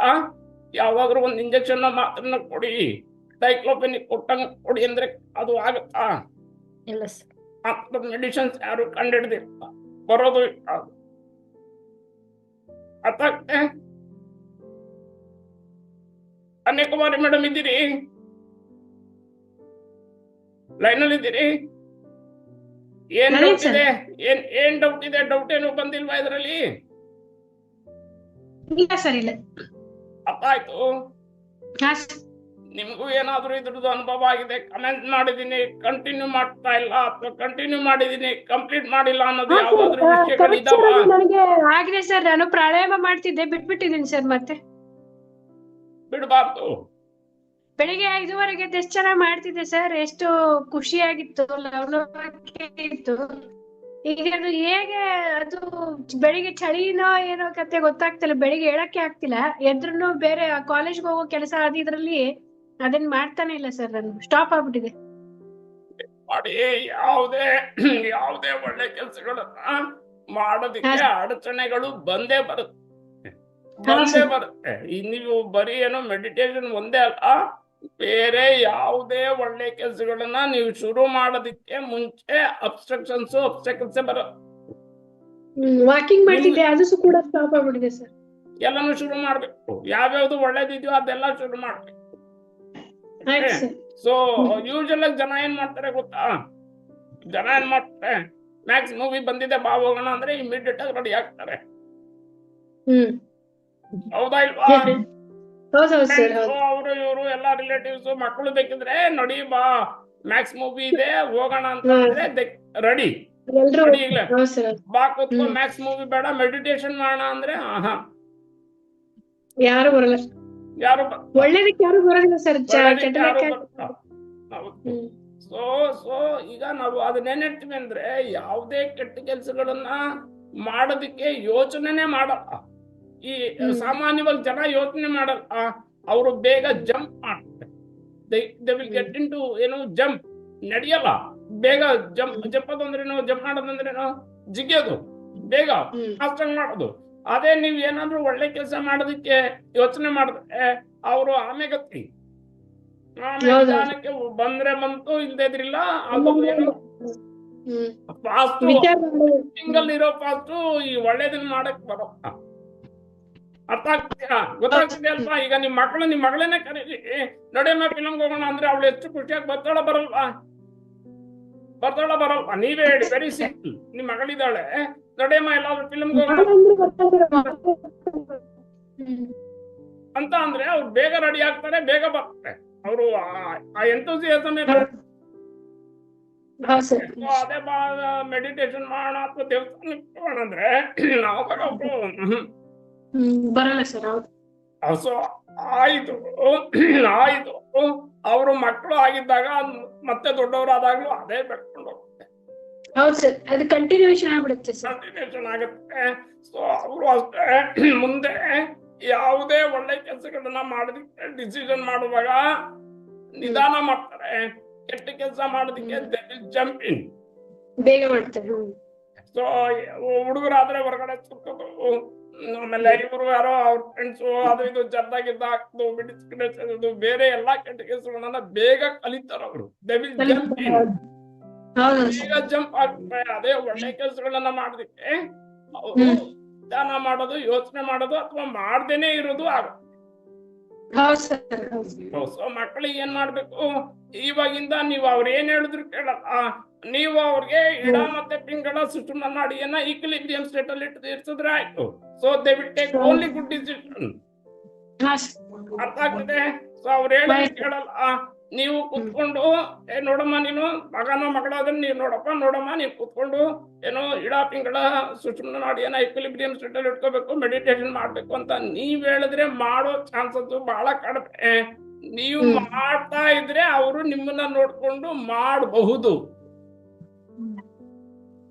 ಯಾವಾದ್ರೂ ಒಂದು ಇಂಜೆಕ್ಷನ್ ಮಾತ್ರನ ಕೊಡಿ, ಡೈಕ್ಲೋಫೆನಿಕ್ ಕೊಟ್ಟಂಗ ಕೊಡಿ ಅಂದ್ರೆ ಅದು ಆಗತ್ತಾ? ಇಲ್ಲ ಸರ್. ಮೆಡಿಸಿನ್ಸ್ ಯಾರು ಕಂಡಿಡ್ದಿಲ್ಲ, ಬರೋದು ಅರ್ಥಾಗ್ತೆ? ಕನ್ಯಾಕುಮಾರಿ ಮೇಡಮ್ ಇದ್ದೀರಿ? ಲೈನಲ್ಲಿ ಇದ್ದೀರಿ? ಏನ್ ಡೌಟ್ ಇದೆ? ಏನ್ ಡೌಟ್ ಇದೆ? ಡೌಟ್ ಏನು ಬಂದಿಲ್ವಾ ಇದ್ರಲ್ಲಿ? ಇಲ್ಲ ಸರ್, ಇಲ್ಲ. ಅರ್ಥ ಆಯ್ತು? ನಿಮ್ಗೂ ಏನಾದ್ರೂ ಇದ್ರದ್ದು ಅನುಭವ ಆಗಿದೆ, ಕಮೆಂಟ್ ಮಾಡಿದೀನಿ ಕಂಟಿನ್ಯೂ ಮಾಡ್ತಾ ಇಲ್ಲ, ಅಥವಾ ಕಂಟಿನ್ಯೂ ಮಾಡಿದೀನಿ ಕಂಪ್ಲೀಟ್ ಮಾಡಿಲ್ಲ ಅನ್ನೋದು ಯಾವ್ದಾದ್ರು ವಿಷಯಗಳಿದಾವ? ನನಗೆ ಆಗಿದೆ ಸರ್, ನಾನು ಪ್ರಾಣಾಯಾಮ ಮಾಡ್ತಿದ್ದೆ, ಬಿಟ್ಬಿಟ್ಟಿದ್ದೀನಿ ಸರ್. ಮತ್ತೆ ಬಿಡಬಾರ್ದು. ಬೆಳಿಗ್ಗೆ 5:30ಗೆ ಎಷ್ಟು ಚೆನ್ನಾಗಿ ಮಾಡ್ತಿದ್ದೆ ಸರ್, ಎಷ್ಟು ಖುಷಿಯಾಗಿತ್ತು, ಲವಲವಿಕೆ ಇತ್ತು. ಈಗ ಅದು ಹೇಗೆ, ಅದು ಬೆಳಿಗ್ಗೆ ಚಳಿನೋ ಏನೋ ಕತೆ ಗೊತ್ತಾಗ್ತಿಲ್ಲ, ಬೆಳಿಗ್ಗೆ ಹೇಳಕ್ಕೆ ಆಗ್ತಿಲ್ಲ. ಎದ್ರೂ ಬೇರೆ ಕಾಲೇಜ್ಗೆ ಹೋಗೋ ಕೆಲಸ ಇದ್ರಲ್ಲಿ ಅದನ್ನ ಮಾಡ್ತಾನೆ ಇಲ್ಲ ಸರ್, ನಾನು ಸ್ಟಾಪ್ ಆಗ್ಬಿಟ್ಟಿದೆ. ಮಾಡಿ ಯಾವುದೇ ಒಳ್ಳೆ ಕೆಲಸಗಳನ್ನ ಮಾಡೋದಿಕ್ಕೆ ಅಡಚಣೆಗಳು ಬಂದೇ ಬರುತ್ತೆ. ನೀವು ಬರೀ ಏನೋ ಮೆಡಿಟೇಷನ್ ಒಂದೇ ಅಲ್ಲ, ಬೇರೆ ಯಾವುದೇ ಒಳ್ಳೆ ಕೆಲಸಗಳನ್ನ ನೀವು ಶುರು ಮಾಡೋದಿಕ್ಕೆ ಮುಂಚೆ ಅಬ್ಸ್ಟ್ರಕ್ಷನ್ಸ್ ಬರುತ್ತೆ. ವಾಕಿಂಗ್ ಮಾಡ್ತಿದ್ದೆ, ಅದು ಕೂಡ ಸ್ಟಾಪ್ ಆಗ್ಬಿಟ್ಟಿದೆ ಸರ್. ಎಲ್ಲಾನು ಶುರು ಮಾಡ್ಬೇಕು, ಯಾವ್ಯಾವ್ದು ಒಳ್ಳೇದಿದೆಯೋ ಅದೆಲ್ಲ ಶುರು ಮಾಡ್ಬೇಕು. ಸೊ ಯೂಶಲ್ ಆಗಿ ಜನ ಏನ್ ಮಾಡ್ತಾರೆ ಗೊತ್ತಾ? ಜನ ಏನ್ ಮಾಡ್ತಾರೆ, ಮ್ಯಾಕ್ಸ್ ಮೂವಿ ಬಂದಿದೆ ಬಾ ಹೋಗೋಣ ಅಂದ್ರೆ ಇಮಿಡಿಯೇಟ್ ಆಗಿ ರೆಡಿ ಆಗ್ತಾರೆ. ಹೌದಾ ಇಲ್ವಾ? ಅವರು ಇವರು ಎಲ್ಲಾ ರಿಲೇಟಿವ್ಸ್ ಮಕ್ಕಳು ಬೇಕಿದ್ರೆ ನಡಿ ಬಾ ಮ್ಯಾಕ್ಸ್ ಮೂವಿ ಇದೆ ಹೋಗೋಣ ಅಂತ ಅಂದ್ರೆ ರೆಡಿ ಬಾ ಕೂತ್ಕೊ, ಮ್ಯಾಕ್ಸ್ ಮೂವಿ ಬೇಡ ಮೆಡಿಟೇಷನ್ ಮಾಡೋಣ ಅಂದ್ರೆ ಯಾರು ಬರಲ್ಲ, ಯಾರು ಒಳ್ಳೇದಕ್ಕೆ ಯಾರು ಬರೋದಿಲ್ಲ ಸರ್. ಸೊ ಈಗ ನಾವು ಅದನ್ನೇನ್ ಹೇಳ್ತೀವಿ ಅಂದ್ರೆ, ಯಾವುದೇ ಕೆಟ್ಟ ಕೆಲಸಗಳನ್ನ ಮಾಡೋದಕ್ಕೆ ಯೋಚನೆನೇ ಮಾಡಲ್ಲ. ಈ ಸಾಮಾನ್ಯವಾಗಿ ಜನ ಯೋಚನೆ ಮಾಡಲ್ಲ, ಅವರು ಬೇಗ ಜಂಪ್ ಮಾಡ್ತಾರೆ. They will get into ಏನು ಜಂಪ್, ನಡೆಯಲ್ಲ ಬೇಗ. ಜಂಪ್ ಅದಂದ್ರೇನು, ಜಂಪ್ ಮಾಡೋದಂದ್ರೇನು, ಜಿಗಿಯೋದು, ಬೇಗ ಫಾಸ್ಟಾಗಿ ಮಾಡೋದು. ಅದೇ ನೀವ್ ಏನಾದ್ರು ಒಳ್ಳೆ ಕೆಲಸ ಮಾಡೋದಕ್ಕೆ ಯೋಚನೆ ಮಾಡಿದ್ರೆ ಅವರು ಆಮೆಗತ್ತಿ ನಿಧಾನಕ್ಕೆ ಬಂದ್ರೆ ಬಂತು, ಇಲ್ದೇದ್ರಿಲ್ಲ. ಅದು ಏನು ಫಾಸ್ಟ್ ಸಿಂಗಲ್ ಇರೋ ಫಾಸ್ಟ್ ಈ ಒಳ್ಳೇದನ್ನ ಮಾಡಕ್ ಬರತ್ತ. ಅರ್ಥ ಆಗ್ತೀಯಾ? ಗೊತ್ತಾಗ್ತಿದೆ ಅಲ್ವಾ? ಈಗ ನಿಮ್ ಮಗಳನ್ನೇ ಕರೀರಿ, ನಡೆಯಮ್ಮ ಫಿಲಮ್ಗೆ ಹೋಗೋಣ ಅಂದ್ರೆ ಅವಳು ಎಷ್ಟು ಖುಷಿಯಾಗಿ ಬರ್ತಾಳ ಬರಲ್ವಾ? ನೀವೇ ಹೇಳಿ, ವೆರಿ ಸಿಂಪಲ್. ನಿಮ್ ಮಗಳಿದ್ದಾಳೆ, ನಡೆಯಮ್ಮ ಎಲ್ಲಾದ್ರೂ ಫಿಲಮ್ಗೆ ಹೋಗೋಣ ಅಂತ ಅಂದ್ರೆ ಅವ್ರು ಬೇಗ ರೆಡಿ ಆಗ್ತಾರೆ, ಬೇಗ ಬರ್ತಾರೆ. ಅವರು ಆ ಎಂತೂಸಿಯಾಸಮ್ ಅದೇ ಮೆಡಿಟೇಷನ್ ಮಾಡೋಣ ಅಥವಾ ದೇವಸ್ಥಾನಕ್ಕೆ ಹೋಗೋಣ ಅಂದ್ರೆ ಬರಲ್ಲ ಸರ್. ಸೊ ಆಯ್ತು ಅವರು ಮಕ್ಕಳು ಆಗಿದ್ದಾಗ ಮತ್ತೆ ದೊಡ್ಡವರಾದಾಗ್ಲೂ ಅದೇ ಬೆಳ್ಕೊಂಡು ಹೋಗುತ್ತೆ. ಹೌದು ಸರ್, ಅದು ಕಂಟಿನ್ಯೂಷನ್ ಆಗ್ಬಿಡುತ್ತೆ ಸರ್. ಕಂಟಿನ್ಯೂಷನ್ ಆಗುತ್ತೆ. ಸೊ ಅವರು ಅಷ್ಟೇ ಮುಂದೆ ಯಾವುದೇ ಒಳ್ಳೆ ಕೆಲಸಗಳನ್ನ ಮಾಡೋದಕ್ಕೆ ಡಿಸಿಷನ್ ಮಾಡುವಾಗ ನಿಧಾನ ಮಾಡ್ತಾರೆ. ಕೆಟ್ಟ ಕೆಲಸ ಮಾಡೋದಕ್ಕೆ ಜಂಪ್ ಇನ್ ಬೇಗ ಮಾಡ್ತಾರೆ. ಸೊ ಹುಡುಗರಾದ್ರೆ ಹೊರಗಡೆ ಸುತ್ತೋದು, ಆಮೇಲೆ ಇವರು ಯಾರೋ ಅವ್ರ ಫ್ರೆಂಡ್ಸು ಅದು ಇದು ಜರ್ದಾಗಿದ್ದ ಹಾಕ್ದು ಬಿಡಿಸ್ಕೊಂಡು ಬೇರೆ ಎಲ್ಲಾ ಕೆಟ್ಟ ಕೆಲಸಗಳನ್ನ ಬೇಗ ಕಲಿತಾರ ಅವರು. ಬೇಗ ಜಂಪ್ ಆಗ್ತಾರೆ. ಅದೇ ಒಳ್ಳೆ ಕೆಲಸಗಳನ್ನ ಮಾಡೋದಕ್ಕೆ ಅವರು ನಿಧಾನ ಮಾಡೋದು, ಯೋಚನೆ ಮಾಡೋದು ಅಥವಾ ಮಾಡ್ದೇನೆ ಇರೋದು ಆಗುತ್ತೆ. ಹೌದು ಸರ್ ಹೌದು. ಸೊ ಮಕ್ಕಳಿಗೆ ಏನ್ ಮಾಡ್ಬೇಕು, ಇವಾಗಿಂದ ನೀವು ಅವ್ರ ಏನ್ ಹೇಳಿದ್ರು ಕೇಳಲ್ಲ, ನೀವು ಅವ್ರಿಗೆ ಇಡ ಮತ್ತೆ ಪಿಂಗಳ ಸುಷುಮ್ನ ನಾಡಿಯನ್ನ ಈಕ್ವಿಲಿಬ್ರಿಯಂ ಸ್ಟೇಟ್ ಅಲ್ಲಿ ಇರ್ಸಿದ್ರೆ ಆಯ್ತು. So they will take only good decision. ಹಾ ಅರ್ಥ ಆಗ್ತದೆ? ಸೊ ಅವ್ರು ಹೇಳಿದ್ರೆ ಕೇಳಲ್ಲ, ನೀವು ಕುತ್ಕೊಂಡು ನೋಡಮ್ಮ, ನೀನು ಮಗನ ಮಗಳಾದ್ರೆ ನೀವು ನೋಡಮ್ಮ ನೀವು ಕುತ್ಕೊಂಡು ಏನೋ ಇಡ ಪಿಂಗಳ ಸುಷುಮ್ನ ನಾಡಿಯನ್ನ ಈಕ್ವಿಲಿಬ್ರಿಯಂ ಸ್ಟೇಟ್ ಅಲ್ಲಿ ಇಟ್ಕೋಬೇಕು, ಮೆಡಿಟೇಷನ್ ಮಾಡ್ಬೇಕು ಅಂತ ನೀವ್ ಹೇಳಿದ್ರೆ ಮಾಡೋ ಚಾನ್ಸಸ್ ಬಹಳ ಕಡಿಮೆ. ನೀವು ಮಾಡ್ತಾ ಇದ್ರೆ ಅವರು ನಿಮ್ಮನ್ನ ನೋಡ್ಕೊಂಡು ಮಾಡಬಹುದು.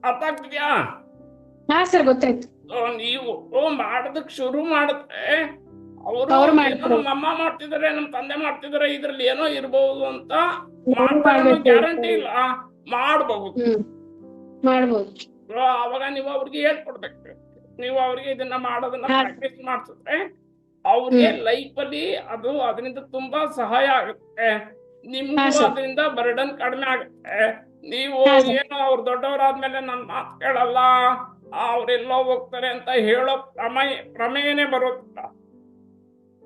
ಅರ್ಥ ಆಗ್ತಿದ್ಯಾ? ಹಾ ಸರ್ ಗೊತ್ತಾಯ್ತು. ನೀವು ಮಾಡೋದಕ್ ಶುರು ಮಾಡಿದ್ರೆ ಅವರು ನಮ್ಮಮ್ಮ ಮಾಡ್ತಿದಾರೆ, ನಮ್ ತಂದೆ ಮಾಡ್ತಿದಾರೆ, ಇದ್ರಲ್ಲಿ ಏನೋ ಇರಬಹುದು ಅಂತ ಗ್ಯಾರಂಟಿ ಇಲ್ಲ, ಮಾಡಬಹುದು. ಅವಾಗ ನೀವು ಅವ್ರಿಗೆ ಹೇಳ್ಕೊಡ್ಬೇಕು. ನೀವು ಅವ್ರಿಗೆ ಇದನ್ನ ಮಾಡೋದನ್ನ ಪ್ರಾಕ್ಟೀಸ್ ಮಾಡ್ಸಿದ್ರೆ ಅವ್ರಿಗೆ ಲೈಫ್ ಅಲ್ಲಿ ಅದು ಅದರಿಂದ ತುಂಬಾ ಸಹಾಯ ಆಗುತ್ತೆ. ನಿಮ್ಗೂ ಅದರಿಂದ ಬರ್ಡನ್ ಕಡಿಮೆ ಆಗುತ್ತೆ. ನೀವು ಏನೋ ಅವ್ರು ದೊಡ್ಡವರಾದ್ಮೇಲೆ ನನ್ ಮಾತು ಕೇಳಲ್ಲ, ಅವ್ರೆಲ್ಲೋ ಹೋಗ್ತಾರೆ ಅಂತ ಹೇಳೋ ಪ್ರಮೇಯನೇ ಬರೋದಿಲ್ಲ.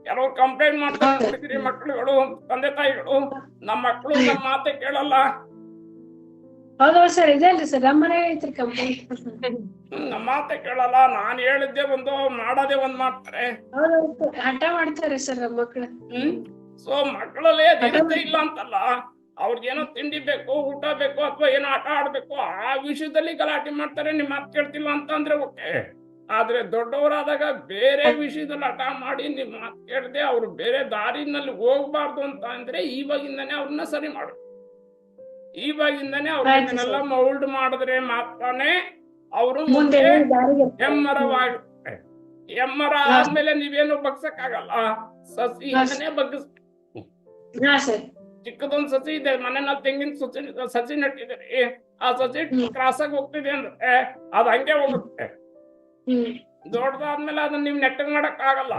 ಕೆಲವ್ರು ಕಂಪ್ಲೇಂಟ್ ಮಾಡ್ತಾರೆ ನೋಡಿದ್ರಿ, ಮಕ್ಕಳುಗಳು, ತಂದೆ ತಾಯಿಗಳು, ನಮ್ಮ ಮಕ್ಕಳು ನಮ್ಮ ಮಾತೆ ಕೇಳಲ್ಲ. ಹೌದು ಸರ್, ಇದೆ ಅಲ್ರಿ ಸರ್, ನಮ್ಮನೆ ಐತ್ರಿ ಕಂಪ್ಲೇಂಟ್. ನಮ್ಮ ಮಾತೆ ಕೇಳಲ್ಲ, ನಾನ್ ಹೇಳಿದ್ದೆ ಒಂದು ಮಾಡೋದೇ ಒಂದ್ ಮಾಡ್ತಾರೆ. ಹಠ ಮಾಡ್ತಾರೆ ಸರ್ ನಮ್ಮ ಮಕ್ಕಳು. ಸೊ ಮಕ್ಕಳಲ್ಲೇ ಅದಿರುತ್ತೆ ಇಲ್ಲ ಅಂತಲ್ಲ, ಅವ್ರಿಗೇನೋ ತಿಂಡಿ ಬೇಕು, ಊಟ ಬೇಕು, ಅಥವಾ ಏನೋ ಆಟ ಆಡ್ಬೇಕು, ಆ ವಿಷಯದಲ್ಲಿ ಗಲಾಟೆ ಮಾಡ್ತಾರೆ. ನಿಮ್ ಮಾತು ಕೇಳ್ತಿಲ್ಲ ಅಂತ ಅಂದ್ರೆ ಓಕೆ. ಆದ್ರೆ ದೊಡ್ಡವರಾದಾಗ ಬೇರೆ ವಿಷಯದಲ್ಲಿ ಹಠ ಮಾಡಿ ನಿಮ್ ಮಾತು ಕೇಳದೆ ಅವ್ರು ಬೇರೆ ದಾರಿನಲ್ಲಿ ಹೋಗ್ಬಾರ್ದು ಅಂತ ಅಂದ್ರೆ ಇವಾಗಿಂದಾನೇ ಅವ್ರನ್ನ ಸರಿ ಮಾಡು. ಇವಾಗಿಂದಾನೇ ಅವ್ರನ್ನೆಲ್ಲ ಮೌಲ್ಡ್ ಮಾಡಿದ್ರೆ ಮಾತ್ರನೇ ಅವರು ಮುಂದೆ ಹೆಮ್ಮರವಾಗುತ್ತೆ. ಹೆಮ್ಮರ ಆದ್ಮೇಲೆ ನೀವೇನು ಬಗ್ಸಕ್ ಆಗಲ್ಲ, ಸಸಿನೇ ಬಗ್ಗಿಸ್ಬೇಕು. ಚಿಕ್ಕದೊಂದ್ ಸಸಿ ಇದೆ, ಮನೆಯಲ್ಲಿ ತೆಂಗಿನ ಸಸಿ ನೆಟ್ಟಿದ್ದೀರಿ, ಆ ಸಸಿ ಕ್ರಾಸ್ ಆಗಿ ಹೋಗ್ತಿದೆ ಅಂದ್ರೆ ಅದ್ ಹಂಗೆ ಹೋಗುತ್ತೆ. ದೊಡ್ಡದಾದ್ಮೇಲೆ ಅದನ್ನ ನೀವ್ ನೆಟ್ಟಗ್ ಮಾಡಕ್ ಆಗಲ್ಲ.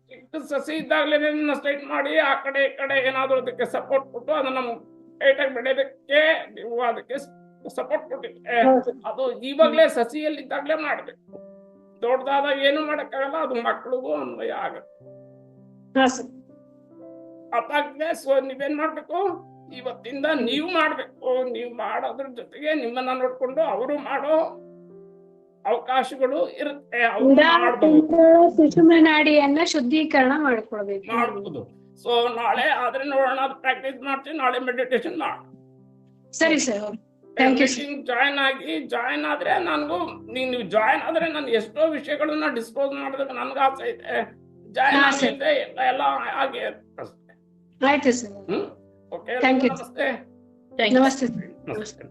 ಚಿಕ್ಕ ಸಸಿ ಇದ್ದಾಗ್ಲೇ ಸ್ಟ್ರೈಟ್ ಮಾಡಿ ಆ ಕಡೆ ಈ ಕಡೆ ಏನಾದ್ರು ಅದಕ್ಕೆ ಸಪೋರ್ಟ್ ಕೊಟ್ಟು ಅದನ್ನ ಸ್ಟ್ರೈಟ್ ಆಗಿ ಬೆಳೆಯೋದಕ್ಕೆ ನೀವು ಅದಕ್ಕೆ ಸಪೋರ್ಟ್ ಕೊಟ್ಟಿದ್ರೆ ಅದು ಇವಾಗ್ಲೇ ಸಸಿಯಲ್ಲಿ ಇದ್ದಾಗ್ಲೇ ಮಾಡ್ಬೇಕು. ದೊಡ್ಡದಾದಾಗ ಏನು ಮಾಡಕ್ಕಾಗಲ್ಲ, ಅದು ಮಕ್ಳಿಗೂ ಅನ್ವಯ ಆಗುತ್ತೆ. ಅದಾಗ್ತದೆ. ಸೊ ನೀವೇನ್ ಮಾಡ್ಬೇಕು, ಇವತ್ತಿಂದ ನೀವು ಮಾಡ್ಬೇಕು. ನೀವು ಮಾಡೋದ್ರ ಜೊತೆಗೆ ನಿಮ್ಮನ್ನ ನೋಡ್ಕೊಂಡು ಅವರು ಮಾಡೋ ಅವಕಾಶಗಳು ಇರುತ್ತೆ. ಸುಷುಮ್ನ ನಾಡಿಯನ್ನ ಶುದ್ಧೀಕರಣ ಮಾಡ್ಬೋದು. ಸೊ ನಾಳೆ ಆದ್ರೆ ನೋಡೋಣ, ಪ್ರಾಕ್ಟೀಸ್ ಮಾಡ್ತೀವಿ. ನಾಳೆ ಮೆಡಿಟೇಷನ್ ಮಾಡ. ಸರಿ ಸರ್, ಜಾಯಿನ್ ಆದ್ರೆ ನನಗೂ, ನೀವು ಜಾಯಿನ್ ಆದ್ರೆ ನಾನು ಎಷ್ಟೋ ವಿಷಯಗಳನ್ನ ಡಿಸ್ಕ್ಲೋಸ್ ಮಾಡೋದಕ್ಕೆ ನನ್ಗೆ ಆಸೆ ಇದೆ. ಜಾಯಿನ್ ಆಗಿದೆ ಎಲ್ಲ ಹಾಗೆ ಆಯ್ತು ಸರ್. Okay, thank you. ನಮಸ್ತೆ. ನಮಸ್ತೆ.